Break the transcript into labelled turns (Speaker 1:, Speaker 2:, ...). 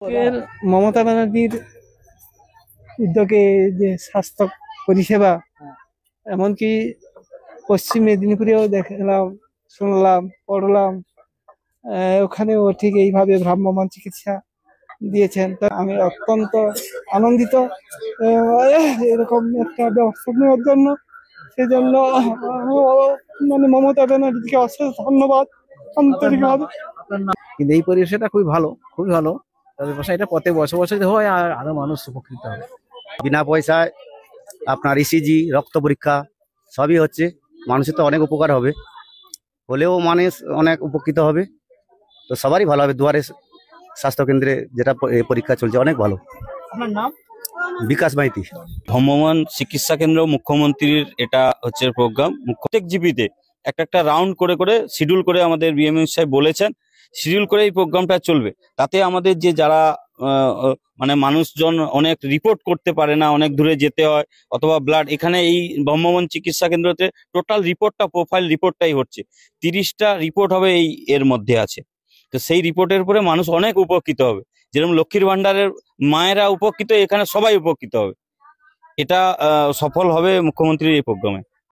Speaker 1: এর মমতা ব্যানার্জির উদ্যোগে যে স্বাস্থ্য পরিষেবা, এমনকি পশ্চিম মেদিনীপুরেও দেখলাম, শুনলাম, পড়লাম, ওখানেও ঠিক এইভাবে ভ্রাম্যমাণ চিকিৎসা দিয়েছেন। তা আমি অত্যন্ত আনন্দিত এরকম একটা ব্যবস্থা নেওয়ার জন্য। সেজন্য মানে মমতা ব্যানার্জিকে অশেষ ধন্যবাদ আন্তরিকভাবে।
Speaker 2: কিন্তু এই পরিষেবাটা খুবই ভালো, খুবই ভালো। তবে এটা প্রত্যেক বছর বছর হয় আর আরো মানুষ উপকৃত হবে। বিনা পয়সায় আপনার ইসিজি, রক্ত পরীক্ষা সবই হচ্ছে। মানুষের তো অনেক উপকার হবে, হলেও মানুষ অনেক উপকৃত হবে। তো সবারই ভালো হবে। দুয়ারে স্বাস্থ্য কেন্দ্রে যেটা পরীক্ষা চলছে অনেক ভালো।
Speaker 1: আপনার নাম?
Speaker 2: বিকাশ মাইতি।
Speaker 3: ভ্রাম্যমাণ চিকিৎসা কেন্দ্র মুখ্যমন্ত্রীর এটা হচ্ছে প্রোগ্রাম। প্রত্যেক জিপিতে একটা রাউন্ড করে করে শিডিউল করে আমাদের বিএমএস সাহেব বলেছেন, শিডিউল করে এই প্রোগ্রামটা চলবে। তাতে আমাদের যে যারা মানে মানুষজন অনেক রিপোর্ট করতে পারে না, অনেক দূরে যেতে হয়, অথবা ব্লাড, এখানে এই ভ্রাম্যমাণ চিকিৎসা কেন্দ্রতে টোটাল রিপোর্টটা, প্রোফাইল রিপোর্টটাই হচ্ছে। 30টা রিপোর্ট হবে এর মধ্যে আছে। তো সেই রিপোর্টের উপরে মানুষ অনেক উপকৃত হবে। যেরকম লক্ষ্মীর ভান্ডারের মায়েরা উপকৃত, এখানে সবাই উপকৃত হবে। এটা সফল হবে মুখ্যমন্ত্রীর এই প্রোগ্রামে।